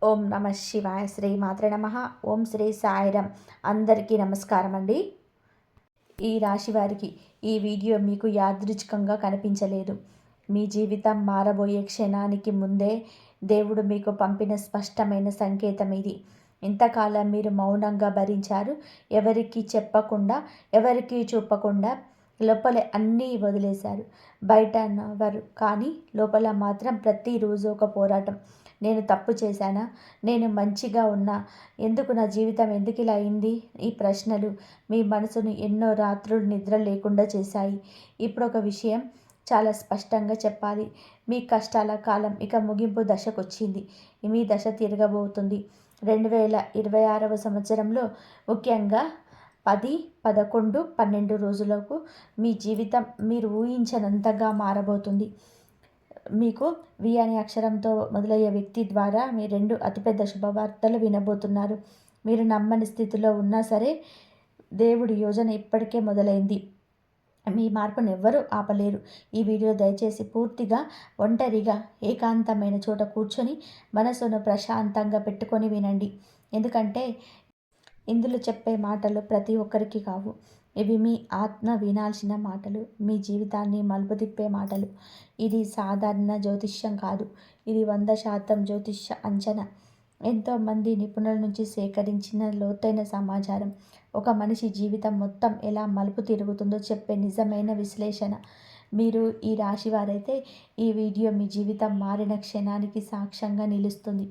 ఓం నమ శివాయ. శ్రీ మాత్రే నమ. ఓం శ్రీ సాయిరం. అందరికీ నమస్కారం అండి. ఈ రాశి వారికి ఈ వీడియో మీకు యాదృచ్ఛికంగా కనిపించలేదు. మీ జీవితం మారబోయే క్షణానికి ముందే దేవుడు మీకు పంపిన స్పష్టమైన సంకేతం ఇది. ఇంతకాలం మీరు మౌనంగా భరించారు. ఎవరికీ చెప్పకుండా, ఎవరికీ చూపకుండా లోపలే అన్నీ వదిలేశారు. బయట నవ్వరు, కానీ లోపల మాత్రం ప్రతిరోజు ఒక పోరాటం. నేను తప్పు చేశానా? నేను మంచిగా ఉన్నా? ఎందుకు నా జీవితం ఎందుకు ఇలా అయింది? ఈ ప్రశ్నలు మీ మనసును ఎన్నో రాత్రులు నిద్ర లేకుండా చేశాయి. ఇప్పుడు ఒక విషయం చాలా స్పష్టంగా చెప్పాలి. మీ కష్టాల కాలం ఇక ముగింపు దశకొచ్చింది. మీ దశ తిరగబోతుంది. 2026వ సంవత్సరంలో ముఖ్యంగా 10, 11, 12 రోజులకు మీ జీవితం మీరు ఊహించనంతగా మారబోతుంది. మీకు వి అనే అక్షరంతో మొదలయ్యే వ్యక్తి ద్వారా మీ 2 అతిపెద్ద శుభవార్తలు వినబోతున్నారు. మీరు నమ్మని స్థితిలో ఉన్నా సరే దేవుడి యోజన ఇప్పటికే మొదలైంది. మీ మార్పును ఎవ్వరూ ఆపలేరు. ఈ వీడియో దయచేసి పూర్తిగా ఒంటరిగా ఏకాంతమైన చోట కూర్చొని మనసును ప్రశాంతంగా పెట్టుకొని వినండి. ఎందుకంటే ఇందులో చెప్పే మాటలు ప్రతి ఒక్కరికి కావు. ఇవి మీ ఆత్మ వినాల్సిన మాటలు, మీ జీవితాన్ని మలుపు తిప్పే మాటలు. ఇది సాధారణ జ్యోతిష్యం కాదు. ఇది 100% జ్యోతిష్య అంచనా. ఎంతోమంది నిపుణుల నుంచి సేకరించిన లోతైన సమాచారం. ఒక మనిషి జీవితం మొత్తం ఎలా మలుపు తిరుగుతుందో చెప్పే నిజమైన విశ్లేషణ. మీరు ఈ రాశి వారైతే ఈ వీడియో మీ జీవితం మారిన క్షణానికి సాక్ష్యంగా నిలుస్తుంది.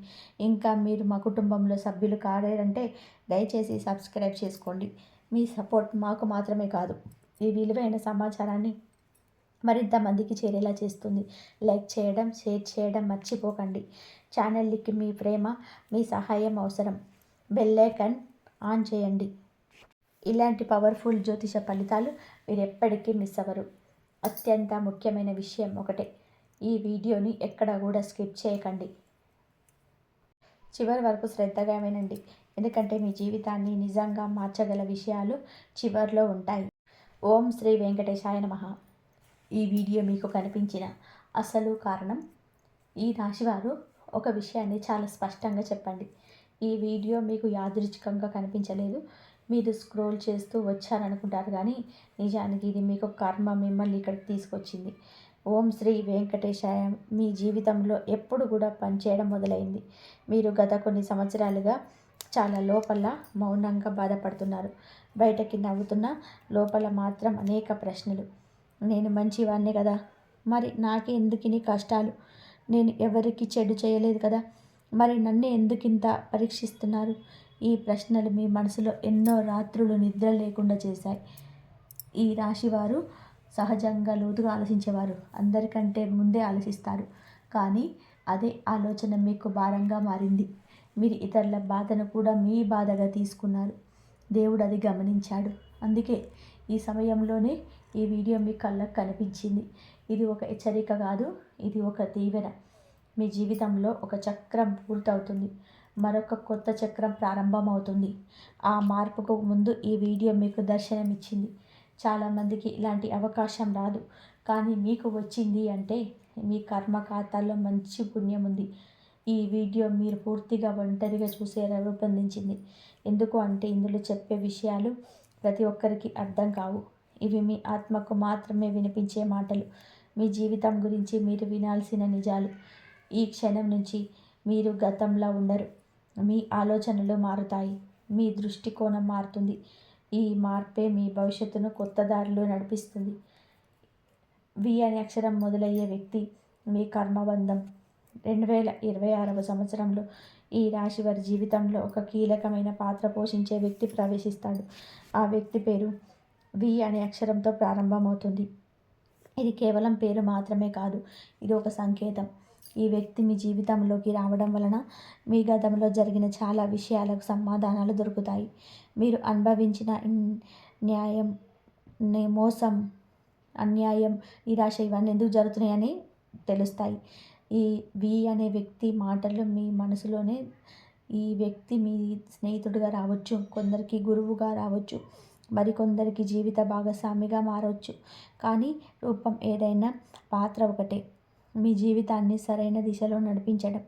ఇంకా మీరు మా కుటుంబంలో సభ్యులు కారంటే దయచేసి సబ్స్క్రైబ్ చేసుకోండి. మీ సపోర్ట్ మాకు మాత్రమే కాదు, ఈ విలువైన సమాచారాన్ని మరింత మందికి చేరేలా చేస్తుంది. లైక్ చేయడం, షేర్ చేయడం మర్చిపోకండి. ఛానల్కి మీ ప్రేమ, మీ సహాయం అవసరం. బెల్ ఐకాన్ ఆన్ చేయండి. ఇలాంటి పవర్ఫుల్ జ్యోతిష ఫలితాలు మీరు ఎప్పటికీ మిస్ అవ్వరు. అత్యంత ముఖ్యమైన విషయం ఒకటే, ఈ వీడియోని ఎక్కడ కూడా స్కిప్ చేయకండి. చివరి వరకు శ్రద్ధగా వినండి. ఎందుకంటే మీ జీవితాన్ని నిజంగా మార్చగల విషయాలు చివర్లో ఉంటాయి. ఓం శ్రీ వెంకటేశాయ నమః. ఈ వీడియో మీకు కనిపించిన అసలు కారణం, ఈ రాశివారు ఒక విషయాన్ని చాలా స్పష్టంగా చెప్పండి. ఈ వీడియో మీకు యాదృచ్ఛికంగా కనిపించలేదు. మీరు స్క్రోల్ చేస్తూ వచ్చారనుకుంటారు, కానీ నిజానికి ఇది మీకు కర్మ మిమ్మల్ని ఇక్కడికి తీసుకొచ్చింది. ఓం శ్రీ వెంకటేశాయ. మీ జీవితంలో ఎప్పుడు కూడా పనిచేయడం మొదలైంది. మీరు గత కొన్ని సంవత్సరాలుగా చాలా లోపల మౌనంగా బాధపడుతున్నారు. బయటకి నవ్వుతున్నా లోపల మాత్రం అనేక ప్రశ్నలు. నేను మంచివాడినే కదా, మరి నాకే ఎందుకిన్ని కష్టాలు? నేను ఎవరికి చెడు చేయలేదు కదా, మరి నన్ను ఎందుకింత పరీక్షిస్తున్నారు? ఈ ప్రశ్నలు మీ మనసులో ఎన్నో రాత్రులు నిద్ర లేకుండా చేశాయి. ఈ రాశివారు సహజంగా లోతుగా ఆలోచించేవారు. అందరికంటే ముందే ఆలోచిస్తారు. కానీ అదే ఆలోచన మీకు భారంగా మారింది. మీరు ఇతరుల బాధను కూడా మీ బాధగా తీసుకున్నారు. దేవుడు అది గమనించాడు. అందుకే ఈ సమయంలోనే ఈ వీడియో మీ కళ్ళకు కనిపించింది. ఇది ఒక హెచ్చరిక కాదు, ఇది ఒక దీవెన. మీ జీవితంలో ఒక చక్రం పూర్తవుతుంది, మరొక కొత్త చక్రం ప్రారంభమవుతుంది. ఆ మార్పుకు ముందు ఈ వీడియో మీకు దర్శనమిచ్చింది. చాలామందికి ఇలాంటి అవకాశం రాదు, కానీ మీకు వచ్చింది అంటే మీ కర్మ ఖాతాల్లో మంచి పుణ్యం ఉంది. ఈ వీడియో మీరు పూర్తిగా ఒంటరిగా చూసేలా రూపొందించింది. ఎందుకు అంటే ఇందులో చెప్పే విషయాలు ప్రతి ఒక్కరికి అర్థం కావు. ఇవి మీ ఆత్మకు మాత్రమే వినిపించే మాటలు. మీ జీవితం గురించి మీరు వినాల్సిన నిజాలు. ఈ క్షణం నుంచి మీరు గతంలో ఉండరు. మీ ఆలోచనలు మారుతాయి, మీ దృష్టికోణం మారుతుంది. ఈ మార్పే మీ భవిష్యత్తును కొత్త దారిలో నడిపిస్తుంది. వి అనే అక్షరం మొదలయ్యే వ్యక్తి మీ కర్మబంధం. 2026వ సంవత్సరంలో ఈ రాశి వారి జీవితంలో ఒక కీలకమైన పాత్ర పోషించే వ్యక్తి ప్రవేశిస్తాడు. ఆ వ్యక్తి పేరు వి అనే అక్షరంతో ప్రారంభమవుతుంది. ఇది కేవలం పేరు మాత్రమే కాదు, ఇది ఒక సంకేతం. ఈ వ్యక్తి మీ జీవితంలోకి రావడం వలన మీ గతంలో జరిగిన చాలా విషయాలకు సమాధానాలు దొరుకుతాయి. మీరు అనుభవించిన న్యాయం, మోసం, అన్యాయం, నిరాశ ఇవన్నీ ఎందుకు జరుగుతున్నాయని తెలుస్తాయి. ఈ వి అనే వ్యక్తి మాటలు మీ మనసులోనే. ఈ వ్యక్తి మీ స్నేహితుడిగా రావచ్చు, కొందరికి గురువుగా రావచ్చు, మరికొందరికి జీవిత భాగస్వామిగా మారవచ్చు. కానీ రూపం ఏదైనా పాత్ర ఒకటే, మీ జీవితాన్ని సరైన దిశలో నడిపించడం.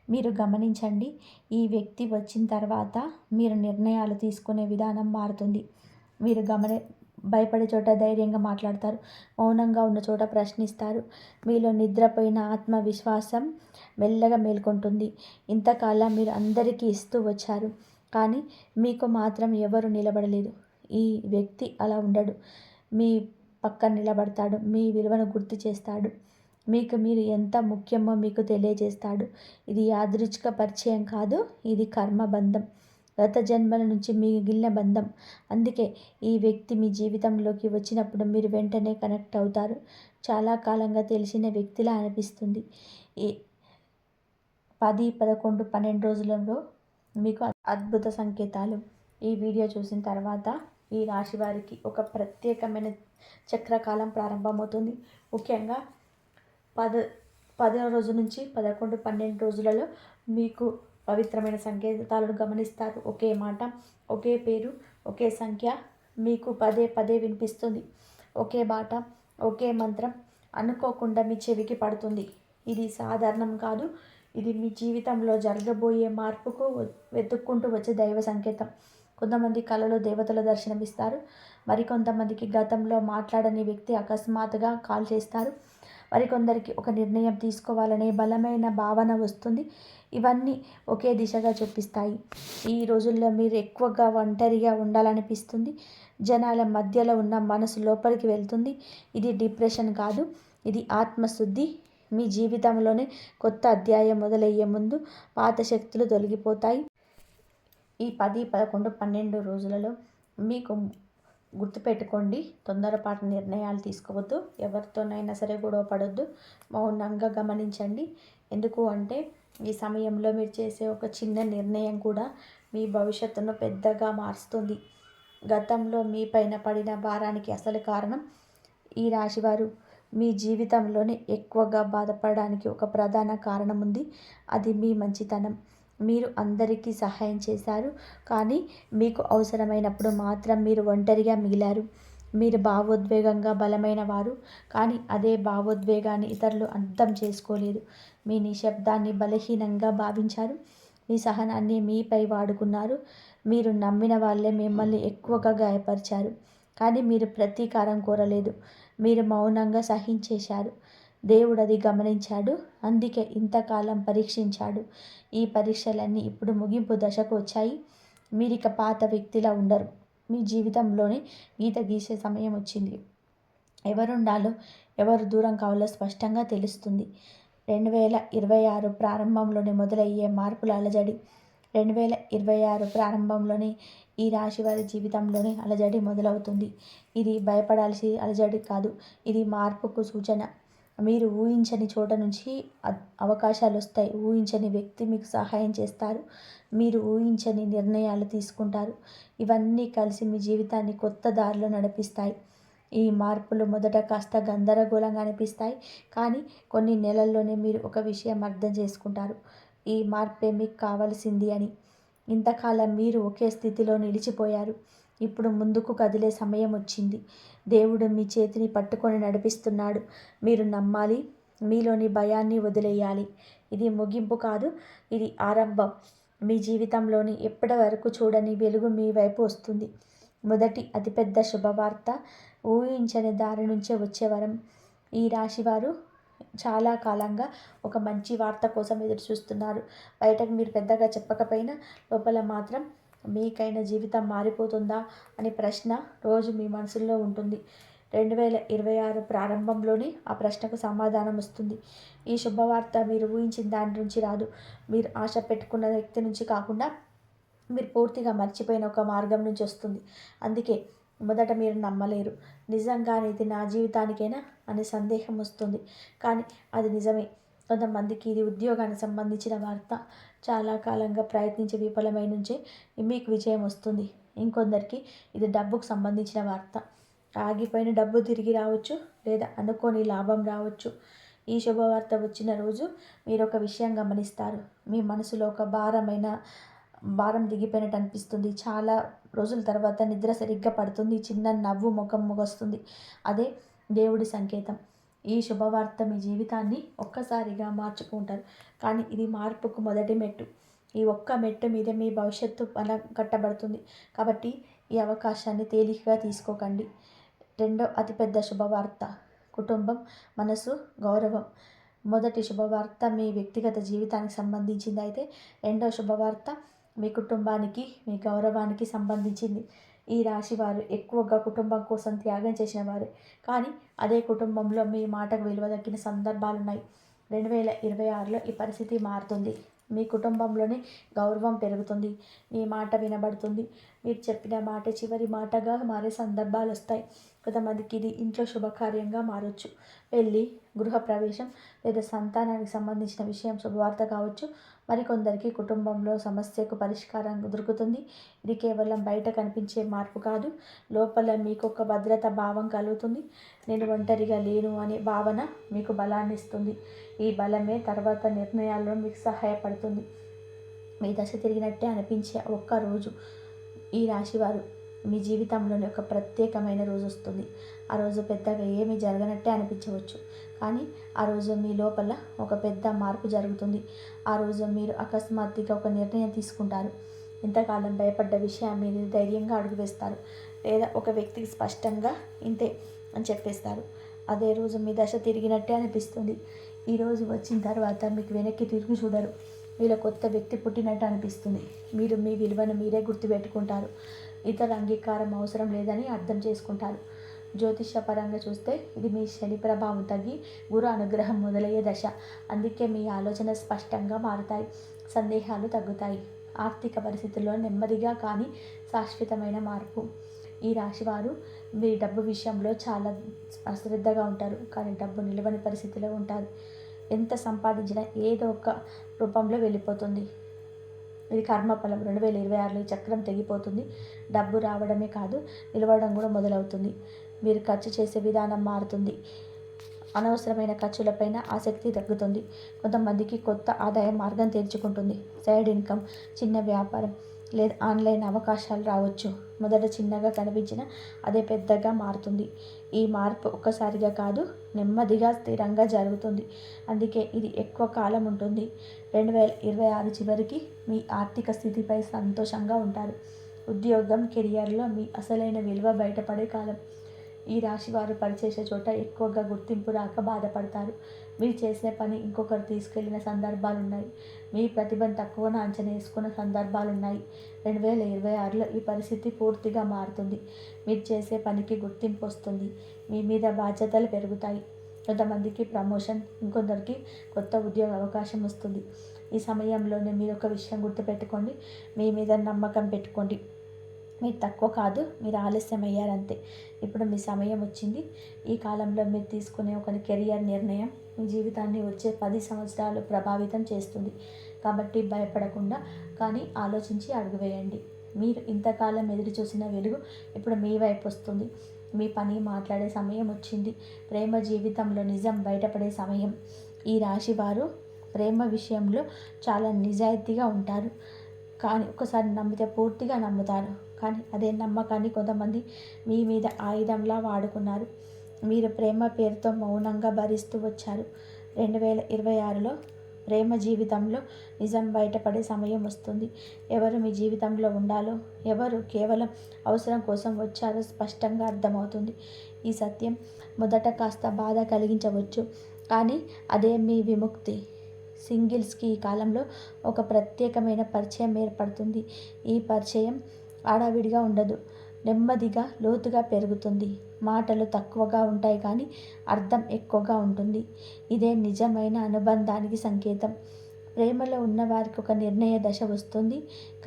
మీరు గమనించండి. ఈ వ్యక్తి వచ్చిన తర్వాత మీరు నిర్ణయాలు తీసుకునే విధానం మారుతుంది. మీరు భయపడే చోట ధైర్యంగా మాట్లాడతారు. మౌనంగా ఉన్న చోట ప్రశ్నిస్తారు. మీలో నిద్రపోయిన ఆత్మవిశ్వాసం మెల్లగా మేల్కొంటుంది. ఇంతకాలం మీరు అందరికీ ఇస్తూ వచ్చారు. కానీ మీకు మాత్రం ఎవరు నిలబడలేదు. ఈ వ్యక్తి అలా ఉండడు. మీ పక్కన నిలబడతాడు. మీ విలువను గుర్తు చేస్తాడు. మీకు మీరు ఎంత ముఖ్యమో మీకు తెలియజేస్తాడు. ఇది యాదృచ్ఛిక పరిచయం కాదు. ఇది కర్మబంధం. గత జన్మల నుంచి మిగిలిన బంధం. అందుకే ఈ వ్యక్తి మీ జీవితంలోకి వచ్చినప్పుడు మీరు వెంటనే కనెక్ట్ అవుతారు. చాలా కాలంగా తెలిసిన వ్యక్తిలా అనిపిస్తుంది. ఈ 10, 11, 12 రోజులలో మీకు అద్భుత సంకేతాలు. ఈ వీడియో చూసిన తర్వాత ఈ రాశి వారికి ఒక ప్రత్యేకమైన చక్రకాలం ప్రారంభమవుతుంది. ముఖ్యంగా 10వ రోజు నుంచి 11, 12 రోజులలో మీకు పవిత్రమైన సంకేతాలను గమనిస్తారు. ఒకే మాట, ఒకే పేరు, ఒకే సంఖ్య మీకు పదే పదే వినిపిస్తుంది. ఒకే బాట, ఒకే మంత్రం అనుకోకుండా మీ చెవికి పడుతుంది. ఇది సాధారణం కాదు. ఇది మీ జీవితంలో జరగబోయే మార్పుకు వెతుక్కుంటూ వచ్చే దైవ సంకేతం. కొంతమంది కళలో దేవతల దర్శనమిస్తారు. మరికొంతమందికి గతంలో మాట్లాడని వ్యక్తి అకస్మాత్తుగా కాల్ చేస్తారు. మరికొందరికి ఒక నిర్ణయం తీసుకోవాలనే బలమైన భావన వస్తుంది. ఇవన్నీ ఒకే దిశగా చూపిస్తాయి. ఈ రోజుల్లో మీరు ఎక్కువగా ఒంటరిగా ఉండాలనిపిస్తుంది. జనాల మధ్యలో ఉన్న మనసు లోపలికి వెళ్తుంది. ఇది డిప్రెషన్ కాదు. ఇది ఆత్మశుద్ధి. మీ జీవితంలోనే కొత్త అధ్యాయం మొదలయ్యే ముందు పాత శక్తులు తొలగిపోతాయి. ఈ 10, 11, 12 రోజులలో మీకు గుర్తుపెట్టుకోండి, తొందరపాటు నిర్ణయాలు తీసుకోవద్దు. ఎవరితోనైనా సరే గొడవ పడొద్దు. మౌనంగా గమనించండి. ఎందుకు అంటే ఈ సమయంలో మీరు చేసే ఒక చిన్న నిర్ణయం కూడా మీ భవిష్యత్తును పెద్దగా మారుస్తుంది. గతంలో మీ పైన పడిన భారానికి అసలు కారణం ఈ రాశివారు మీ జీవితంలోనే ఎక్కువగా బాధపడడానికి ఒక ప్రధాన కారణం ఉంది. అది మీ మంచితనం. మీరు అందరికీ సహాయం చేశారు. కానీ మీకు అవసరమైనప్పుడు మాత్రం మీరు ఒంటరిగా మిగిలారు. మీరు భావోద్వేగంగా బలమైన వారు. కానీ అదే భావోద్వేగాన్ని ఇతరులు అర్థం చేసుకోలేదు. మీ నిశ్శబ్దాన్ని బలహీనంగా భావించారు. మీ సహనాన్ని మీపై వాడుకున్నారు. మీరు నమ్మిన వాళ్ళే మిమ్మల్ని ఎక్కువగా గాయపరిచారు. కానీ మీరు ప్రతీకారం కోరలేదు. మీరు మౌనంగా సహించేశారు. దేవుడు అది గమనించాడు. అందుకే ఇంతకాలం పరీక్షించాడు. ఈ పరీక్షలన్నీ ఇప్పుడు ముగింపు దశకు వచ్చాయి. మీరిక పాత వ్యక్తిలా ఉండరు. మీ జీవితంలోనే గీత గీసే సమయం వచ్చింది. ఎవరుండాలో ఎవరు దూరం కావాలో స్పష్టంగా తెలుస్తుంది. 2026 ప్రారంభంలోనే మొదలయ్యే మార్పుల అలజడి. 2026 ప్రారంభంలోనే ఈ రాశి వారి జీవితంలోనే అలజడి మొదలవుతుంది. ఇది భయపడాల్సిన అలజడి కాదు. ఇది మార్పుకు సూచన. మీరు ఊహించని చోట నుంచి అవకాశాలు వస్తాయి. ఊహించని వ్యక్తి మీకు సహాయం చేస్తారు. మీరు ఊహించని నిర్ణయాలు తీసుకుంటారు. ఇవన్నీ కలిసి మీ జీవితాన్ని కొత్త దారిలో నడిపిస్తాయి. ఈ మార్పులు మొదట కాస్త గందరగోళంగా అనిపిస్తాయి. కానీ కొన్ని నెలల్లోనే మీరు ఒక విషయం అర్థం చేసుకుంటారు. ఈ మార్పే మీకు కావాల్సింది అని. ఇంతకాలం మీరు ఒకే స్థితిలో నిలిచిపోయారు. ఇప్పుడు ముందుకు కదిలే సమయం వచ్చింది. దేవుడు మీ చేతిని పట్టుకొని నడిపిస్తున్నాడు. మీరు నమ్మాలి. మీలోని భయాన్ని వదిలేయాలి. ఇది ముగింపు కాదు. ఇది ఆరంభం. మీ జీవితంలోని ఎప్పటి వరకు చూడని వెలుగు మీ వైపు వస్తుంది. మొదటి అతిపెద్ద శుభవార్త ఊహించని దారి నుంచే వచ్చే వరం. ఈ రాశివారు చాలా కాలంగా ఒక మంచి వార్త కోసం ఎదురు చూస్తున్నారు. బయటకు మీరు పెద్దగా చెప్పకపోయినా లోపల మాత్రం మీకైనా జీవితం మారిపోతుందా అనే ప్రశ్న రోజు మీ మనసులో ఉంటుంది. 2026 ప్రారంభంలోనే ఆ ప్రశ్నకు సమాధానం వస్తుంది. ఈ శుభవార్త మీరు ఊహించిన దాని నుంచి రాదు. మీరు ఆశ పెట్టుకున్న వ్యక్తి నుంచి కాకుండా మీరు పూర్తిగా మర్చిపోయిన ఒక మార్గం నుంచి వస్తుంది. అందుకే మొదట మీరు నమ్మలేరు. నిజంగానే ఇది నా జీవితానికైనా అనే సందేహం వస్తుంది. కానీ అది నిజమే. కొంతమందికి ఇది ఉద్యోగానికి సంబంధించిన వార్త. చాలా కాలంగా ప్రయత్నించి విఫలమై నుంచే మీకు విజయం వస్తుంది. ఇంకొందరికి ఇది డబ్బుకు సంబంధించిన వార్త. ఆగిపోయిన డబ్బు తిరిగి రావచ్చు, లేదా అనుకోని లాభం రావచ్చు. ఈ శుభవార్త వచ్చిన రోజు మీరు ఒక విషయం గమనిస్తారు. మీ మనసులో ఒక భారం దిగిపోయినట్టు అనిపిస్తుంది. చాలా రోజుల తర్వాత నిద్ర సరిగ్గా పడుతుంది. చిన్న నవ్వు ముఖం వస్తుంది. అదే దేవుడి సంకేతం. ఈ శుభవార్త మీ జీవితాన్ని ఒక్కసారిగా మార్చుకుంటారు. కానీ ఇది మార్పుకు మొదటి మెట్టు. ఈ ఒక్క మెట్టు మీద మీ భవిష్యత్తు బలం కట్టబడుతుంది. కాబట్టి ఈ అవకాశాన్ని తేలికగా తీసుకోకండి. రెండో అతిపెద్ద శుభవార్త కుటుంబం, మనసు, గౌరవం. మొదటి శుభవార్త మీ వ్యక్తిగత జీవితానికి సంబంధించింది అయితే రెండో శుభవార్త మీ కుటుంబానికి, మీ గౌరవానికి సంబంధించింది. ఈ రాశి వారు ఎక్కువగా కుటుంబం కోసం త్యాగం చేసిన వారే. కానీ అదే కుటుంబంలో మీ మాటకు విలువ దక్కిన సందర్భాలున్నాయి. 2026లో ఈ పరిస్థితి మారుతుంది. మీ కుటుంబంలోనే గౌరవం పెరుగుతుంది. మీ మాట వినబడుతుంది. మీరు చెప్పిన మాట చివరి మాటగా మారే సందర్భాలు వస్తాయి. కొంతమందికి ఇది ఇంట్లో శుభకార్యంగా మారొచ్చు. పెళ్ళి, గృహప్రవేశం లేదా సంతానానికి సంబంధించిన విషయం శుభవార్త కావచ్చు. మరికొందరికి కుటుంబంలో సమస్యకు పరిష్కారం దొరుకుతుంది. ఇది కేవలం బయట కనిపించే మార్పు కాదు, లోపల మీకు ఒక భద్రత భావం కలుగుతుంది. నేను ఒంటరిగా లేను అనే భావన మీకు బలాన్ని ఇస్తుంది. ఈ బలమే తర్వాత నిర్ణయాల్లో మీకు సహాయపడుతుంది. మీ దశ తిరిగినట్టే అనిపించే ఒక్క రోజు ఈ రాశివారు మీ జీవితంలోని ఒక ప్రత్యేకమైన రోజు వస్తుంది. ఆ రోజు పెద్దగా ఏమీ జరగనట్టే అనిపించవచ్చు, కానీ ఆ రోజు మీ లోపల ఒక పెద్ద మార్పు జరుగుతుంది. ఆ రోజు మీరు అకస్మాత్తుగా ఒక నిర్ణయం తీసుకుంటారు. ఇంతకాలం భయపడ్డ విషయాన్ని మీరు ధైర్యంగా అడుగు వేస్తారు, లేదా ఒక వ్యక్తికి స్పష్టంగా ఇంతే అని చెప్పేస్తారు. అదే రోజు మీ దశ తిరిగినట్టే అనిపిస్తుంది. ఈ రోజు వచ్చిన తర్వాత మీకు వెనక్కి తిరిగి చూడరు. మీలో కొత్త వ్యక్తి పుట్టినట్టు అనిపిస్తుంది. మీరు మీ విలువను మీరే గుర్తుపెట్టుకుంటారు. ఇతర అంగీకారం అవసరం లేదని అర్థం చేసుకుంటారు. జ్యోతిషపరంగా చూస్తే ఇది మీ శని ప్రభావం తగ్గి గురు అనుగ్రహం మొదలయ్యే దశ. అందుకే మీ ఆలోచన స్పష్టంగా మారుతాయి, సందేహాలు తగ్గుతాయి. ఆర్థిక పరిస్థితుల్లో నెమ్మదిగా కానీ శాశ్వతమైన మార్పు. ఈ రాశివారు మీ డబ్బు విషయంలో చాలా అశ్రద్ధగా ఉంటారు, కానీ డబ్బు నిలవని పరిస్థితిలో ఉంటారు. ఎంత సంపాదించినా ఏదో ఒక రూపంలో వెళ్ళిపోతుంది. ఇది కర్మఫలం. 2026లో ఈ చక్రం తెగిపోతుంది. డబ్బు రావడమే కాదు, నిలవడం కూడా మొదలవుతుంది. మీరు ఖర్చు చేసే విధానం మారుతుంది. అనవసరమైన ఖర్చులపైన ఆసక్తి తగ్గుతుంది. కొంతమందికి కొత్త ఆదాయ మార్గం తెరుచుకుంటుంది. సైడ్ ఇన్కమ్, చిన్న వ్యాపారం లేదా ఆన్లైన్ అవకాశాలు రావచ్చు. మొదట చిన్నగా కనిపించిన అదే పెద్దగా మారుతుంది. ఈ మార్పు ఒక్కసారిగా కాదు, నెమ్మదిగా స్థిరంగా జరుగుతుంది. అందుకే ఇది ఎక్కువ కాలం ఉంటుంది. 2026 చివరికి మీ ఆర్థిక స్థితిపై సంతోషంగా ఉంటారు. ఉద్యోగం, కెరియర్లో మీ అసలైన విలువ బయటపడే కాలం. ఈ రాశి వారు పనిచేసే చోట ఎక్కువగా గుర్తింపు రాక బాధపడతారు. మీరు చేసే పని ఇంకొకరు తీసుకెళ్లిన సందర్భాలున్నాయి. మీ ప్రతిభను తక్కువన అంచనా వేసుకున్న సందర్భాలున్నాయి. 2026లో ఈ పరిస్థితి పూర్తిగా మారుతుంది. మీరు చేసే పనికి గుర్తింపు వస్తుంది. మీ మీద బాధ్యతలు పెరుగుతాయి. కొంతమందికి ప్రమోషన్, ఇంకొందరికి కొత్త ఉద్యోగ అవకాశం వస్తుంది. ఈ సమయంలోనే మీరు ఒక విషయం గుర్తుపెట్టుకోండి, మీ మీద నమ్మకం పెట్టుకోండి. మీరు తక్కువ కాదు, మీరు ఆలస్యం అయ్యారంతే. ఇప్పుడు మీ సమయం వచ్చింది. ఈ కాలంలో మీరు తీసుకునే ఒక కెరియర్ నిర్ణయం మీ జీవితాన్ని వచ్చే 10 సంవత్సరాలు ప్రభావితం చేస్తుంది. కాబట్టి భయపడకుండా కానీ ఆలోచించి అడుగు వేయండి. మీరు ఇంతకాలం ఎదురు చూసిన వెలుగు ఇప్పుడు మీ వైపు వస్తుంది. మీ పని మాట్లాడే సమయం వచ్చింది. ప్రేమ జీవితంలో నిజం బయటపడే సమయం. ఈ రాశి వారు ప్రేమ విషయంలో చాలా నిజాయితీగా ఉంటారు. కానీ ఒకసారి నమ్మితే పూర్తిగా నమ్ముతారు. కానీ అదే నమ్మకాన్ని కొంతమంది మీ మీద ఆయుధంలా వాడుకున్నారు. మీరు ప్రేమ పేరుతో మౌనంగా భరిస్తూ వచ్చారు. 2026లో ప్రేమ జీవితంలో నిజం బయటపడే సమయం వస్తుంది. ఎవరు మీ జీవితంలో ఉండాలో, ఎవరు కేవలం అవసరం కోసం వచ్చారో స్పష్టంగా అర్థమవుతుంది. ఈ సత్యం మొదట కాస్త బాధ కలిగించవచ్చు, కానీ అదే మీ విముక్తి. సింగిల్స్కి ఈ కాలంలో ఒక ప్రత్యేకమైన పరిచయం ఏర్పడుతుంది. ఈ పరిచయం హడావిడిగా ఉండదు, నెమ్మదిగా లోతుగా పెరుగుతుంది. మాటలు తక్కువగా ఉంటాయి కానీ అర్థం ఎక్కువగా ఉంటుంది. ఇదే నిజమైన అనుబంధానికి సంకేతం. ప్రేమలో ఉన్నవారికి ఒక నిర్ణయ దశ వస్తుంది.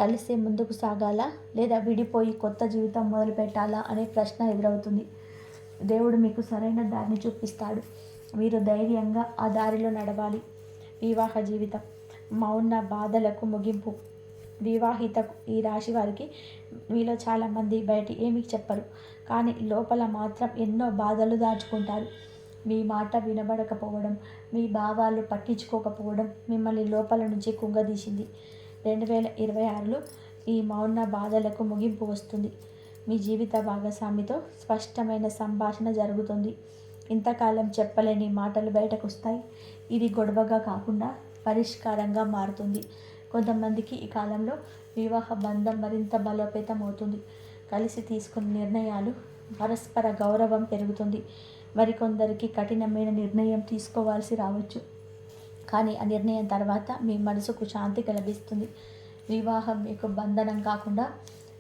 కలిసి ముందుకు సాగాలా లేదా విడిపోయి కొత్త జీవితం మొదలుపెట్టాలా అనే ప్రశ్న ఎదురవుతుంది. దేవుడు మీకు సరైన దారిని చూపిస్తాడు. మీరు ధైర్యంగా ఆ దారిలో నడవాలి. వివాహ జీవితం, మౌన బాధలకు ముగింపు. వివాహితకు ఈ రాశి వారికి మీలో చాలామంది బయట ఏమీ చెప్పరు, కానీ లోపల మాత్రం ఎన్నో బాధలు దాచుకుంటారు. మీ మాట వినబడకపోవడం, మీ భావాలు పట్టించుకోకపోవడం మిమ్మల్ని లోపల నుంచి కుంగదీసింది. 2026లో ఈ మౌన బాధలకు ముగింపు వస్తుంది. మీ జీవిత భాగస్వామితో స్పష్టమైన సంభాషణ జరుగుతుంది. ఇంతకాలం చెప్పలేని మాటలు బయటకు వస్తాయి. ఇది గొడవగా కాకుండా పరిష్కారంగా మారుతుంది. కొంతమందికి ఈ కాలంలో వివాహ బంధం మరింత బలోపేతం అవుతుంది. కలిసి తీసుకున్న నిర్ణయాలు పరస్పర గౌరవం పెరుగుతుంది. మరికొందరికి కఠినమైన నిర్ణయం తీసుకోవాల్సి రావచ్చు. కానీ ఆ నిర్ణయం తర్వాత మీ మనసుకు శాంతి లభిస్తుంది. వివాహం మీకు బంధనం కాకుండా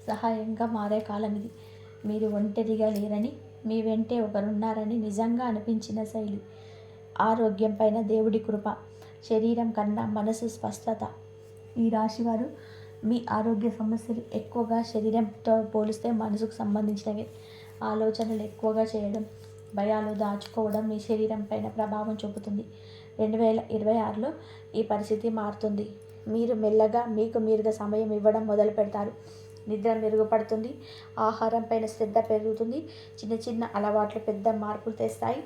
సహాయంగా మారే కాలం ఇది. మీరు ఒంటరిగా లేరని, మీ వెంటే ఒకరున్నారని నిజంగా అనిపించిన శైలి. ఆరోగ్యం పైన దేవుడి కృప, శరీరం కన్నా మనసు స్పష్టత. ఈ రాశివారు మీ ఆరోగ్య సమస్యలు ఎక్కువగా శరీరంతో పోలిస్తే మనసుకు సంబంధించినవి. ఆలోచనలు ఎక్కువగా చేయడం, భయాలు దాచుకోవడం మీ శరీరం పైన ప్రభావం చూపుతుంది. 2026లో ఈ పరిస్థితి మారుతుంది. మీరు మెల్లగా మీకు మీరుగా సమయం ఇవ్వడం మొదలు పెడతారు. నిద్ర మెరుగుపడుతుంది. ఆహారం పైన శ్రద్ధ పెరుగుతుంది. చిన్న చిన్న అలవాట్లు పెద్ద మార్పులు తెస్తాయి.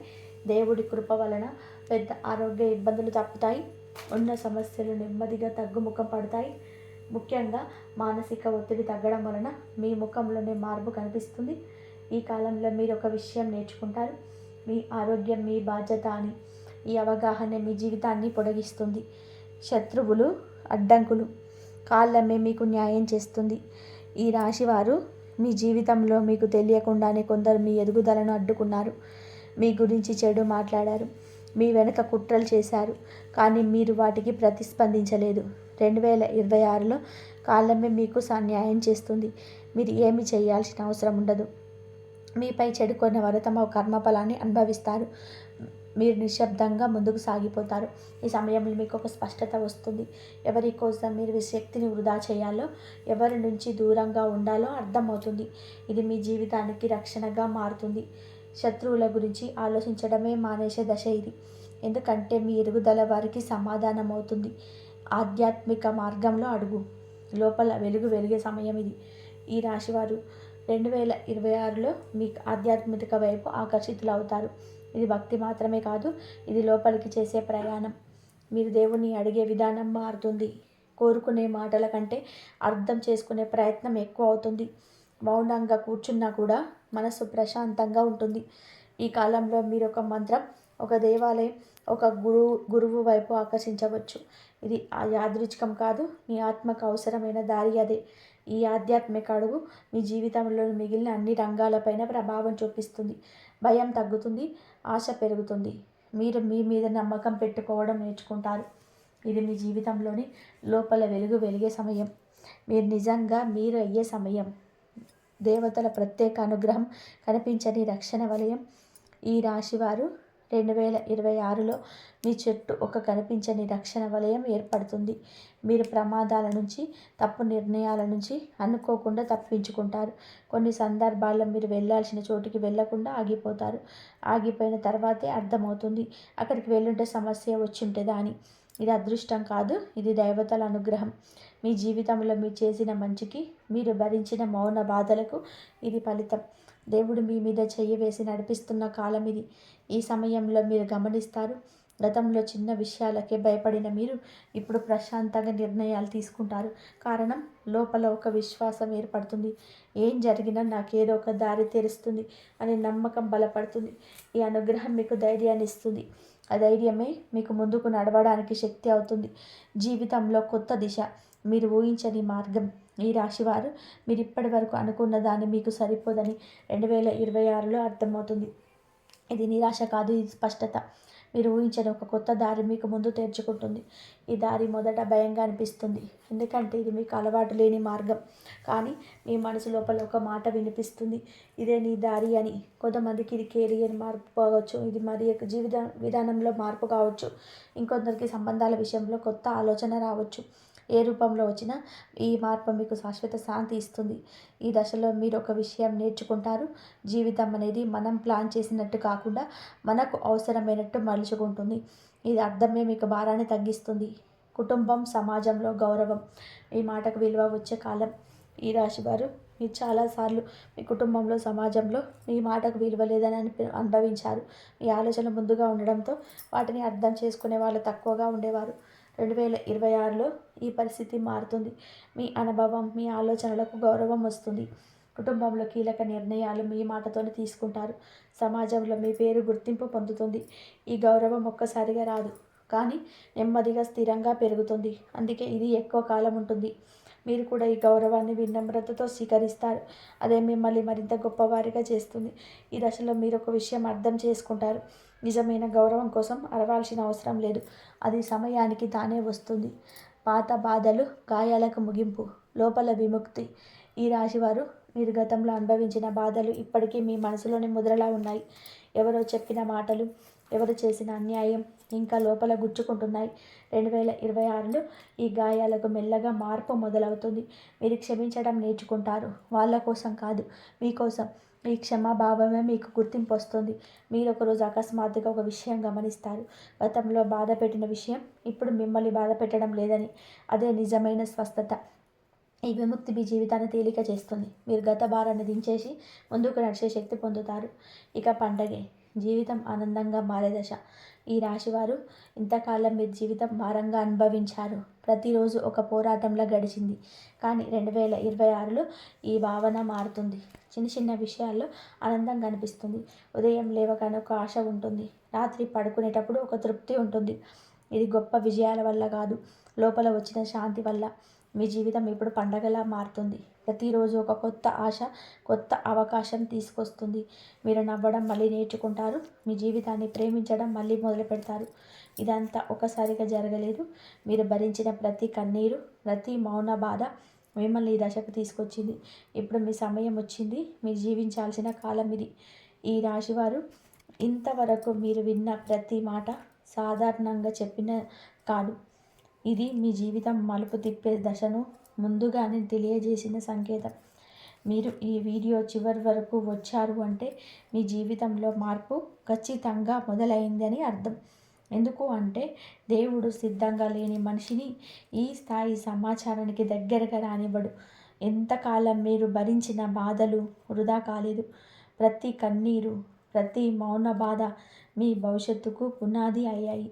దేవుడి కృప వలన పెద్ద ఆరోగ్య ఇబ్బందులు తప్పుతాయి. ఉన్న సమస్యలు నెమ్మదిగా తగ్గుముఖం పడతాయి. ముఖ్యంగా మానసిక ఒత్తిడి తగ్గడం వలన మీ ముఖంలోనే మార్పు కనిపిస్తుంది. ఈ కాలంలో మీరు ఒక విషయం నేర్చుకుంటారు. మీ ఆరోగ్యం మీ బాధ్యత అని. ఈ అవగాహన మీ జీవితాన్ని పొడిగిస్తుంది. శత్రువులు, అడ్డంకులు కాలమే మీకు న్యాయం చేస్తుంది. ఈ రాశివారు మీ జీవితంలో మీకు తెలియకుండానే కొందరు మీ ఎదుగుదలను అడ్డుకున్నారు. మీ గురించి చెడు మాట్లాడారు. మీ వెనుక కుట్రలు చేశారు. కానీ మీరు వాటికి ప్రతిస్పందించలేదు. 2026లో కాలమే మీకు న్యాయం చేస్తుంది. మీరు ఏమి చేయాల్సిన అవసరం ఉండదు. మీపై చెడుకొన్న వారు తమ కర్మఫలాన్ని అనుభవిస్తారు. మీరు నిశ్శబ్దంగా ముందుకు సాగిపోతారు. ఈ సమయంలో మీకు ఒక స్పష్టత వస్తుంది. ఎవరి కోసం మీరు శక్తిని వృధా చేయాలో, ఎవరి నుంచి దూరంగా ఉండాలో అర్థమవుతుంది. ఇది మీ జీవితానికి రక్షణగా మారుతుంది. శత్రువుల గురించి ఆలోచించడమే మానేసే దశ ఇది. ఎందుకంటే మీ ఎదుగుదల వారికి సమాధానం అవుతుంది. ఆధ్యాత్మిక మార్గంలో అడుగు. లోపల వెలిగే సమయం ఇది. ఈ రాశివారు 2026లో మీ ఆధ్యాత్మిక వైపు ఆకర్షితులు అవుతారు. ఇది భక్తి మాత్రమే కాదు, ఇది లోపలికి చేసే ప్రయాణం. మీరు దేవుణ్ణి అడిగే విధానం మారుతుంది. కోరుకునే మాటల కంటే అర్థం చేసుకునే ప్రయత్నం ఎక్కువ అవుతుంది. మౌనంగా కూర్చున్నా కూడా మనసు ప్రశాంతంగా ఉంటుంది. ఈ కాలంలో మీరు ఒక మంత్రం, ఒక దేవాలయం, ఒక గురువు వైపు ఆకర్షించవచ్చు. ఇది యాదృచ్ఛికం కాదు, మీ ఆత్మకు అవసరమైన దారి అదే. ఈ ఆధ్యాత్మిక అడుగు మీ జీవితంలో మిగిలిన అన్ని రంగాలపైన ప్రభావం చూపిస్తుంది. భయం తగ్గుతుంది, ఆశ పెరుగుతుంది. మీరు మీ మీద నమ్మకం పెట్టుకోవడం నేర్చుకుంటారు. ఇది మీ జీవితంలోని లోపల వెలిగే సమయం. మీరు నిజంగా మీరు అయ్యే సమయం. దేవతల ప్రత్యేక అనుగ్రహం, కనిపించని రక్షణ వలయం. ఈ రాశివారు 2026లో మీ చుట్టూ ఒక కనిపించని రక్షణ వలయం ఏర్పడుతుంది. మీరు ప్రమాదాల నుంచి, తప్పు నిర్ణయాల నుంచి అనుకోకుండా తప్పించుకుంటారు. కొన్ని సందర్భాల్లో మీరు వెళ్ళాల్సిన చోటుకి వెళ్ళకుండా ఆగిపోతారు. ఆగిపోయిన తర్వాతే అర్థమవుతుంది అక్కడికి వెళ్ళుంటే సమస్య వచ్చి ఉంటుందా అని. ఇది అదృష్టం కాదు, ఇది దైవతల అనుగ్రహం. మీ జీవితంలో మీరు చేసిన మంచికి, మీరు భరించిన మౌన బాధలకు ఇది ఫలితం. దేవుడు మీ మీద చెయ్యి వేసి నడిపిస్తున్న కాలం ఇది. ఈ సమయంలో మీరు గమనిస్తారు, గతంలో చిన్న విషయాలకే భయపడిన మీరు ఇప్పుడు ప్రశాంతంగా నిర్ణయాలు తీసుకుంటారు. కారణం, లోపల ఒక విశ్వాసం ఏర్పడుతుంది. ఏం జరిగినా నాకేదో ఒక దారి తెరుస్తుంది అనే నమ్మకం బలపడుతుంది. ఈ అనుగ్రహం మీకు ధైర్యాన్ని ఇస్తుంది. ఆ ధైర్యమే మీకు ముందుకు నడవడానికి శక్తి అవుతుంది. జీవితంలో కొత్త దిశ, మీరు ఊహించని మార్గం. ఈ రాశివారు మీరు ఇప్పటి వరకు అనుకున్న దాన్ని మీకు సరిపోదని 2026లో అర్థమవుతుంది. ఇది నిరాశ కాదు, ఇది స్పష్టత. మీరు ఊహించని ఒక కొత్త దారి మీకు ముందు తెరుచుకుంటుంది. ఈ దారి మొదట భయంగా అనిపిస్తుంది, ఎందుకంటే ఇది మీకు అలవాటు లేని మార్గం. కానీ మీ మనసు లోపల ఒక మాట వినిపిస్తుంది, ఇదే నీ దారి అని. కొంతమందికి ఇది కెరియర్ మార్పు కావచ్చు, ఇది మరి జీవిత విధానంలో మార్పు కావచ్చు, ఇంకొందరికి సంబంధాల విషయంలో కొత్త ఆలోచన రావచ్చు. ఏ రూపంలో వచ్చినా ఈ మార్పు మీకు శాశ్వత శాంతి ఇస్తుంది. ఈ దశలో మీరు ఒక విషయం నేర్చుకుంటారు, జీవితం అనేది మనం ప్లాన్ చేసినట్టు కాకుండా మనకు అవసరమైనట్టు మలుచుకుంటుంది. ఇది అర్థమే మీకు భారాన్ని తగ్గిస్తుంది. కుటుంబం, సమాజంలో గౌరవం, ఈ మాటకు విలువ వచ్చే కాలం. ఈ రాశివారు మీరు చాలాసార్లు మీ కుటుంబంలో, సమాజంలో మీ మాటకు విలువ లేదని అనుభవించారు. మీ ఆలోచన ముందుగా ఉండడంతో వాటిని అర్థం చేసుకునే వాళ్ళు తక్కువగా ఉండేవారు. 2026లో ఈ పరిస్థితి మారుతుంది. మీ అనుభవం, మీ ఆలోచనలకు గౌరవం వస్తుంది. కుటుంబంలో కీలక నిర్ణయాలు మీ మాటతోనే తీసుకుంటారు. సమాజంలో మీ పేరు గుర్తింపు పొందుతుంది. ఈ గౌరవం ఒక్కసారిగా రాదు, కానీ నెమ్మదిగా స్థిరంగా పెరుగుతుంది. అందుకే ఇది ఎక్కువ కాలం ఉంటుంది. మీరు కూడా ఈ గౌరవాన్ని వినమ్రతతో స్వీకరిస్తారు. అదే మిమ్మల్ని మరింత గొప్పవారిగా చేస్తుంది. ఈ దశలో మీరు ఒక విషయం అర్థం చేసుకుంటారు. నిజమైన గౌరవం కోసం అరవాల్సిన అవసరం లేదు. అది సమయానికి తానే వస్తుంది. పాత బాధలు గాయాలకు ముగింపు, లోపల విముక్తి. ఈ రాశివారు మీరు గతంలో అనుభవించిన బాధలు ఇప్పటికీ మీ మనసులోని ముద్రలా ఉన్నాయి. ఎవరో చెప్పిన మాటలు, ఎవరు చేసిన అన్యాయం ఇంకా లోపల గుచ్చుకుంటున్నాయి. 2026లో ఈ గాయాలకు మెల్లగా మార్పు మొదలవుతుంది. మీరు క్షమించడం నేర్చుకుంటారు. వాళ్ళ కోసం కాదు, మీకోసం. ఈ క్షమాభావమే మీకు గుర్తింపు వస్తుంది. మీరు ఒకరోజు అకస్మాత్తుగా ఒక విషయం గమనిస్తారు. గతంలో బాధ పెట్టిన విషయం ఇప్పుడు మిమ్మల్ని బాధ పెట్టడం లేదని. అదే నిజమైన స్వస్థత. ఈ విముక్తి మీ జీవితాన్ని తేలిక చేస్తుంది. మీరు గత భారాన్ని దించేసి ముందుకు నడిచే శక్తి పొందుతారు. ఇక పండగే జీవితం ఆనందంగా మారే దశ. ఈ రాశివారు ఇంతకాలం మీ జీవితం భారంగా అనుభవించారు. ప్రతిరోజు ఒక పోరాటంలా గడిచింది. కానీ 2026లో ఈ భావన మారుతుంది. చిన్న చిన్న విషయాల్లో ఆనందంగా అనిపిస్తుంది. ఉదయం లేవగానే ఒక ఆశ ఉంటుంది. రాత్రి పడుకునేటప్పుడు ఒక తృప్తి ఉంటుంది. ఇది గొప్ప విజయాల వల్ల కాదు, లోపల వచ్చిన శాంతి వల్ల. మీ జీవితం ఇప్పుడు పండగలా మారుతుంది. ప్రతిరోజు ఒక కొత్త ఆశ, కొత్త అవకాశం తీసుకొస్తుంది. మీరు నవ్వడం మళ్ళీ నేర్చుకుంటారు. మీ జీవితాన్ని ప్రేమించడం మళ్ళీ మొదలు పెడతారు. ఇదంతా ఒకసారిగా జరగలేదు. మీరు భరించిన ప్రతి కన్నీరు, ప్రతి మౌన బాధ మిమ్మల్ని ఈ దశకు తీసుకొచ్చింది. ఇప్పుడు మీ సమయం వచ్చింది. మీరు జీవించాల్సిన కాలం ఇది. ఈ రాశివారు ఇంతవరకు మీరు విన్న ప్రతి మాట సాధారణంగా చెప్పిన కాదు. ఇది మీ జీవితం మలుపు తిప్పే దశను ముందుగానే తెలియజేసిన సంకేతం. మీరు ఈ వీడియో చివరి వరకు వచ్చారు అంటే మీ జీవితంలో మార్పు ఖచ్చితంగా మొదలైందని అర్థం. ఎందుకు అంటే దేవుడు సిద్ధంగా లేని మనిషిని ఈ స్థాయి సమాచారానికి దగ్గరగా రానివ్వడు. ఎంతకాలం మీరు భరించిన బాధలు వృధా కాలేదు. ప్రతి కన్నీరు, ప్రతి మౌన బాధ మీ భవిష్యత్తుకు పునాది అయ్యాయి.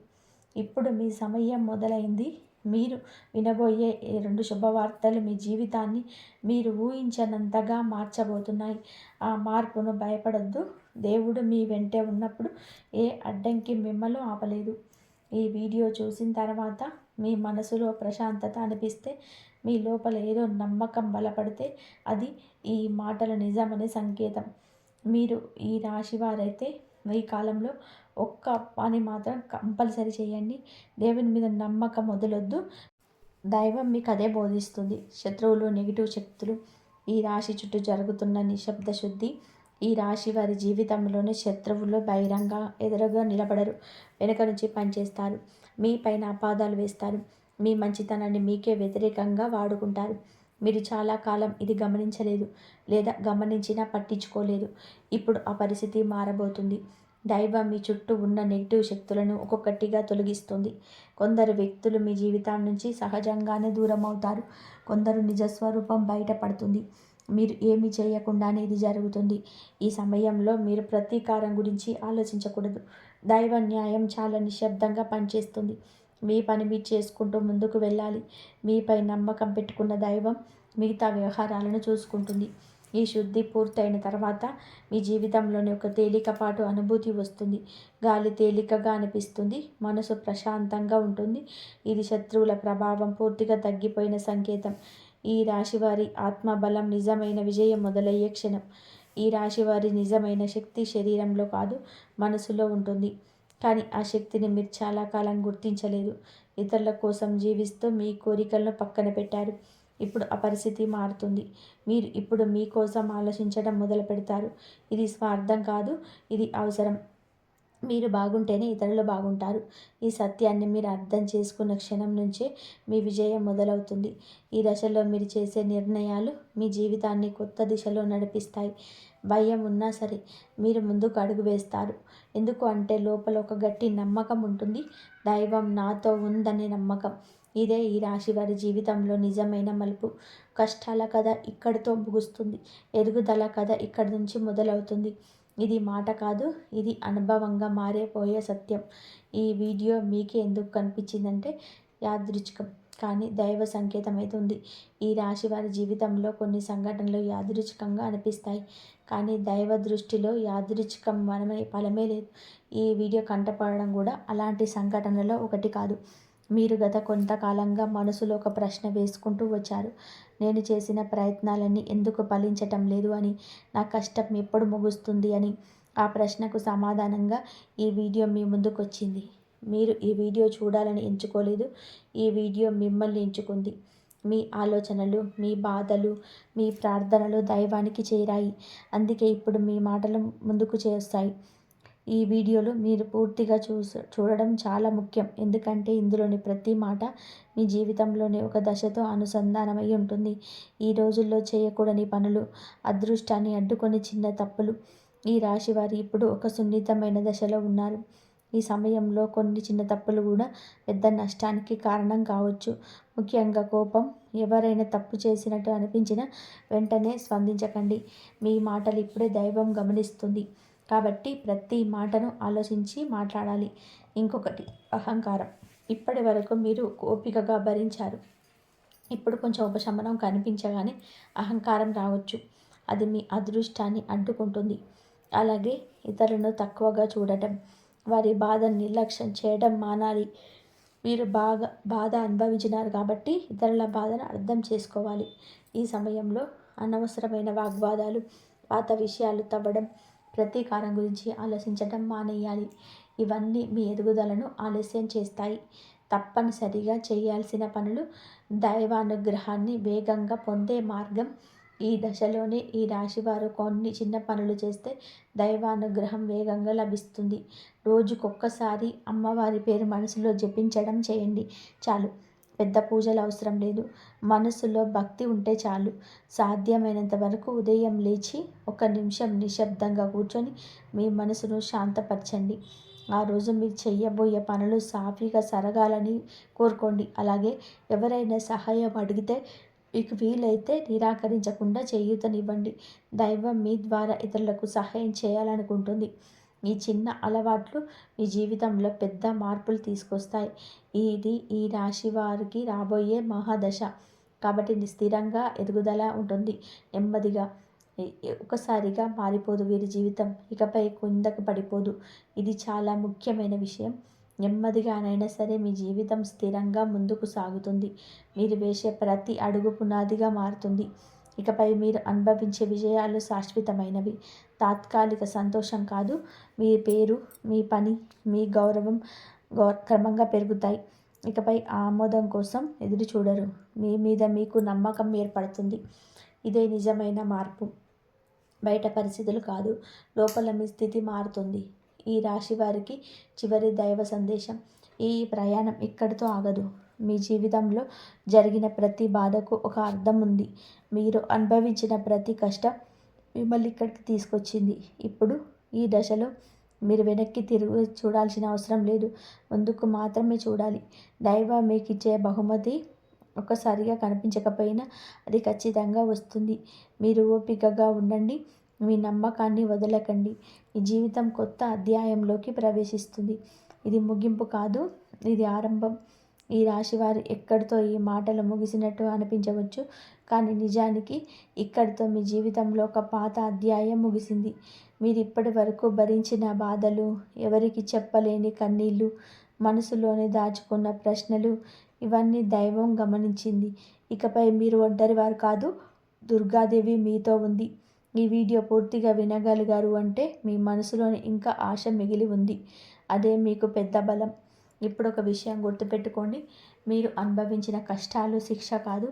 ఇప్పుడు మీ సమయం మొదలైంది. మీరు వినబోయే 2 శుభవార్తలు మీ జీవితాన్ని మీరు ఊహించనంతగా మార్చబోతున్నాయి. ఆ మార్పును భయపడొద్దు. దేవుడు మీ వెంటే ఉన్నప్పుడు ఏ అడ్డంకి మిమ్మల్ని ఆపలేదు. ఈ వీడియో చూసిన తర్వాత మీ మనసులో ప్రశాంతత అనిపిస్తే, మీ లోపల ఏదో నమ్మకం బలపడితే అది ఈ మాటలు నిజమనే సంకేతం. మీరు ఈ రాశివారైతే ఈ కాలంలో ఒక్క పని మాత్రం కంపల్సరీ చేయండి. దేవుని మీద నమ్మకం వదలొద్దు. దైవం మీకు అదే బోధిస్తుంది. శత్రువులు, నెగిటివ్ శక్తులు, ఈ రాశి చుట్టూ జరుగుతున్న నిశ్శబ్ద శుద్ధి. ఈ రాశి వారి జీవితంలోనే శత్రువులు బహిరంగ ఎదురుగా నిలబడరు. వెనుక నుంచి పనిచేస్తారు. మీ పైన అపాదాలు వేస్తారు. మీ మంచితనాన్ని మీకే వ్యతిరేకంగా వాడుకుంటారు. మీరు చాలా కాలం ఇది గమనించలేదు, లేదా గమనించినా పట్టించుకోలేదు. ఇప్పుడు ఆ పరిస్థితి మారబోతుంది. దైవం మీ చుట్టూ ఉన్న నెగిటివ్ శక్తులను ఒక్కొక్కటిగా తొలగిస్తుంది. కొందరు వ్యక్తులు మీ జీవితం నుంచి సహజంగానే దూరం అవుతారు. కొందరు నిజస్వరూపం బయటపడుతుంది. మీరు ఏమి చేయకుండానే ఇది జరుగుతుంది. ఈ సమయంలో మీరు ప్రతీకారం గురించి ఆలోచించకూడదు. దైవ న్యాయం చాలా నిశ్శబ్దంగా పనిచేస్తుంది. మీ పని మీరు చేసుకుంటూ ముందుకు వెళ్ళాలి. మీపై నమ్మకం పెట్టుకున్న దైవం మిగతా వ్యవహారాలను చూసుకుంటుంది. ఈ శుద్ధి పూర్తయిన తర్వాత మీ జీవితంలోని ఒక తేలికపాటు అనుభూతి వస్తుంది. గాలి తేలికగా అనిపిస్తుంది. మనసు ప్రశాంతంగా ఉంటుంది. ఇది శత్రువుల ప్రభావం పూర్తిగా తగ్గిపోయిన సంకేతం. ఈ రాశివారి ఆత్మబలం నిజమైన విజయం మొదలయ్యే క్షణం. ఈ రాశివారి నిజమైన శక్తి శరీరంలో కాదు, మనసులో ఉంటుంది. కానీ ఆ శక్తిని మీరు చాలా కాలం గుర్తించలేదు. ఇతరుల కోసం జీవిస్తూ మీ కోరికలను పక్కన పెట్టారు. ఇప్పుడు ఆ పరిస్థితి మారుతుంది. మీరు ఇప్పుడు మీకోసం ఆలోచించడం మొదలు పెడతారు. ఇది స్వార్థం కాదు, ఇది అవసరం. మీరు బాగుంటేనే ఇతరులు బాగుంటారు. ఈ సత్యాన్ని మీరు అర్థం చేసుకున్న క్షణం నుంచే మీ విజయం మొదలవుతుంది. ఈ దశలో మీరు చేసే నిర్ణయాలు మీ జీవితాన్ని కొత్త దిశలో నడిపిస్తాయి. భయం ఉన్నా సరే మీరు ముందుకు అడుగు వేస్తారు. ఎందుకు అంటే లోపల ఒక గట్టి నమ్మకం ఉంటుంది. దైవం నాతో ఉందనే నమ్మకం. ఇదే ఈ రాశి వారి జీవితంలో నిజమైన మలుపు. కష్టాల కథ ఇక్కడితో ముగుస్తుంది. ఎదుగుదల కథ ఇక్కడి నుంచి మొదలవుతుంది. ఇది మాట కాదు, ఇది అనుభవంగా మారిపోయే సత్యం. ఈ వీడియో మీకే ఎందుకు కనిపించిందంటే యాదృచ్ఛికం. కానీ దైవ సంకేతమైతుంది. ఈ రాశి వారి జీవితంలో కొన్ని సంఘటనలు యాదృచ్ఛికంగా అనిపిస్తాయి, కానీ దైవ దృష్టిలో యాదృచ్ఛికం ఫలమే లేదు. ఈ వీడియో కంటపడడం కూడా అలాంటి సంఘటనలో ఒకటి కాదు. మీరు గత కొంతకాలంగా మనసులో ఒక ప్రశ్న వేసుకుంటూ వచ్చారు. నేను చేసిన ప్రయత్నాలన్నీ ఎందుకు ఫలించటం లేదు అని, నా కష్టం ఎప్పుడు ముగుస్తుంది అని. ఆ ప్రశ్నకు సమాధానంగా ఈ వీడియో మీ ముందుకొచ్చింది. మీరు ఈ వీడియో చూడాలని ఎంచుకోలేదు, ఈ వీడియో మిమ్మల్ని ఎంచుకుంది. మీ ఆలోచనలు, మీ బాధలు, మీ ప్రార్థనలు దైవానికి చేరాయి. అందుకే ఇప్పుడు మీ మాటలు ముందుకు చేస్తాయి. ఈ వీడియోలు మీరు పూర్తిగా చూడడం చాలా ముఖ్యం. ఎందుకంటే ఇందులోని ప్రతి మాట మీ జీవితంలోని ఒక దశతో అనుసంధానమై ఉంటుంది. ఈ రోజుల్లో చేయకూడని పనులు, అదృష్టాన్ని అడ్డుకొని చిన్న తప్పులు. ఈ రాశివారు ఇప్పుడు ఒక సున్నితమైన దశలో ఉన్నారు. ఈ సమయంలో కొన్ని చిన్న తప్పులు కూడా పెద్ద నష్టానికి కారణం కావచ్చు. ముఖ్యంగా కోపం. ఎవరైనా తప్పు చేసినట్టు అనిపించినా వెంటనే స్పందించకండి. మీ మాటలు ఇప్పుడే దైవం గమనిస్తుంది. కాబట్టి ప్రతి మాటను ఆలోచించి మాట్లాడాలి. ఇంకొకటి, అహంకారం. ఇప్పటి వరకు మీరు ఓపికగా భరించారు. ఇప్పుడు కొంచెం ఉపశమనం కనిపించగానే అహంకారం రావచ్చు. అది మీ అదృష్టాన్ని అడ్డుకుంటుంది. అలాగే ఇతరులను తక్కువగా చూడటం, వారి బాధను నిర్లక్ష్యం చేయడం మానాలి. మీరు బాధ అనుభవించినారు కాబట్టి ఇతరుల బాధను అర్థం చేసుకోవాలి. ఈ సమయంలో అనవసరమైన వాగ్వాదాలు, పాత విషయాలు తవ్వడం, ప్రతీకారం గురించి ఆలోచించడం మానేయాలి. ఇవన్నీ మీ ఎదుగుదలను ఆలస్యం చేస్తాయి. తప్పనిసరిగా చేయాల్సిన పనులు, దైవానుగ్రహాన్ని వేగంగా పొందే మార్గం. ఈ దశలోనే ఈ రాశివారు కొన్ని చిన్న పనులు చేస్తే దైవానుగ్రహం వేగంగా లభిస్తుంది. రోజుకొక్కసారి అమ్మవారి పేరు మనసులో జపించడం చేయండి చాలు. పెద్ద పూజలు అవసరం లేదు. మనసులో భక్తి ఉంటే చాలు. సాధ్యమైనంత వరకు ఉదయం లేచి 1 నిమిషం నిశ్శబ్దంగా కూర్చొని మీ మనసును శాంతపరచండి. ఆ రోజు మీరు చేయబోయే పనులు సాఫీగా సరగాలని కోరుకోండి. అలాగే ఎవరైనా సహాయం అడిగితే మీకు వీలైతే నిరాకరించకుండా చేయూతనివ్వండి. దైవం మీ ద్వారా ఇతరులకు సహాయం చేయాలనుకుంటుంది. ఈ చిన్న అలవాట్లు మీ జీవితంలో పెద్ద మార్పులు తీసుకొస్తాయి. ఇది ఈ రాశి వారికి రాబోయే మహాదశ. కాబట్టి స్థిరంగా ఎదుగుదల ఉంటుంది. నెమ్మదిగా ఒకసారిగా మారిపోదు వీరి జీవితం. ఇకపై కిందకు పడిపోదు. ఇది చాలా ముఖ్యమైన విషయం. నెమ్మదిగానైనా సరే మీ జీవితం స్థిరంగా ముందుకు సాగుతుంది. మీరు వేసే ప్రతి అడుగు పునాదిగా మారుతుంది. ఇకపై మీరు అనుభవించే విజయాలు శాశ్వతమైనవి, తాత్కాలిక సంతోషం కాదు. మీ పేరు, మీ పని, మీ గౌరవం క్రమంగా పెరుగుతాయి. ఇకపై ఆమోదం కోసం ఎదురు చూడరు. మీ మీద మీకు నమ్మకం ఏర్పడుతుంది. ఇదే నిజమైన మార్పు. బయట పరిస్థితులు కాదు, లోపల మీ స్థితి మారుతుంది. ఈ రాశి వారికి చివరి దైవ సందేశం. ఈ ప్రయాణం ఇక్కడితో ఆగదు. మీ జీవితంలో జరిగిన ప్రతి బాధకు ఒక అర్థం ఉంది. మీరు అనుభవించిన ప్రతి కష్టం మిమ్మల్ని ఇక్కడికి తీసుకొచ్చింది. ఇప్పుడు ఈ దశలో మీరు వెనక్కి తిరిగి చూడాల్సిన అవసరం లేదు. ముందుకు మాత్రమే చూడాలి. దైవం మీకు ఇచ్చే బహుమతి ఒక్కసారిగా కనిపించకపోయినా అది ఖచ్చితంగా వస్తుంది. మీరు ఓపికగా ఉండండి. మీ నమ్మకాన్ని వదలకండి. మీ జీవితం కొత్త అధ్యాయంలోకి ప్రవేశిస్తుంది. ఇది ముగింపు కాదు, ఇది ఆరంభం. ఈ రాశివారు ఎక్కడితో ఈ మాటలు ముగిసినట్టు అనిపించవచ్చు, కానీ నిజానికి ఇక్కడితో మీ జీవితంలో ఒక పాత అధ్యాయం ముగిసింది. మీరు ఇప్పటి వరకు భరించిన బాధలు, ఎవరికి చెప్పలేని కన్నీళ్ళు, మనసులోనే దాచుకున్న ప్రశ్నలు, ఇవన్నీ దైవం గమనించింది. ఇకపై మీరు ఒంటరివారు కాదు, దుర్గాదేవి మీతో ఉంది. ఈ వీడియో పూర్తిగా వినగలిగారు అంటే మీ మనసులోని ఇంకా ఆశ మిగిలి ఉంది. అదే మీకు పెద్ద బలం. ఇప్పుడు ఒక విషయం గుర్తుపెట్టుకోండి. మీరు అనుభవించిన కష్టాలు శిక్ష కాదు,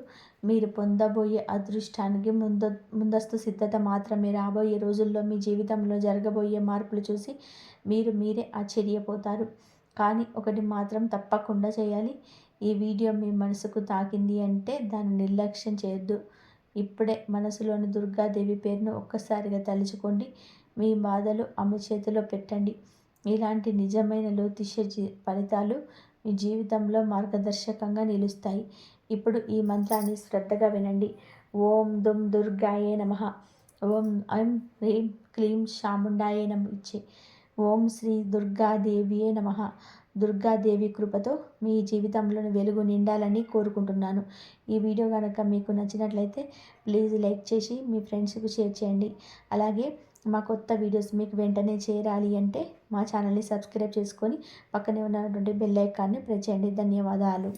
మీరు పొందబోయే అదృష్టానికి ముందస్తు సిద్ధత మాత్రమే. రాబోయే రోజుల్లో మీ జీవితంలో జరగబోయే మార్పులు చూసి మీరే ఆశ్చర్యపోతారు. కానీ ఒకటి మాత్రం తప్పకుండా చేయాలి. ఈ వీడియో మీ మనసుకు తాకింది అంటే దాన్ని నిర్లక్ష్యం చేయొద్దు. ఇప్పుడే మనసులోని దుర్గాదేవి పేరును ఒక్కసారిగా తలుచుకోండి. మీ బాధలు ఆమె చేతిలో పెట్టండి. ఇలాంటి నిజమైన జ్యోతిష్య ఫలితాలు మీ జీవితంలో మార్గదర్శకంగా నిలుస్తాయి. ఇప్పుడు ఈ మంత్రాన్ని శ్రద్ధగా వినండి. ఓం దుమ్ దుర్గాయే నమః. ఓం ఐం హ్రీం క్లీం చాముండాయే నమః. ఓం శ్రీ దుర్గాదేవియే నమః. దుర్గాదేవి కృపతో మీ జీవితంలోని వెలుగు నిండాలని కోరుకుంటున్నాను. ఈ వీడియో కనుక మీకు నచ్చినట్లయితే ప్లీజ్ లైక్ చేసి మీ ఫ్రెండ్స్కి షేర్ చేయండి. అలాగే మా కొత్త వీడియోస్ మీకు వెంటనే చేరాలి అంటే మా ఛానల్ని సబ్స్క్రైబ్ చేసుకొని పక్కనే ఉన్నటువంటి బెల్ ఐకాన్ని ప్రెస్ చేయండి. ధన్యవాదాలు.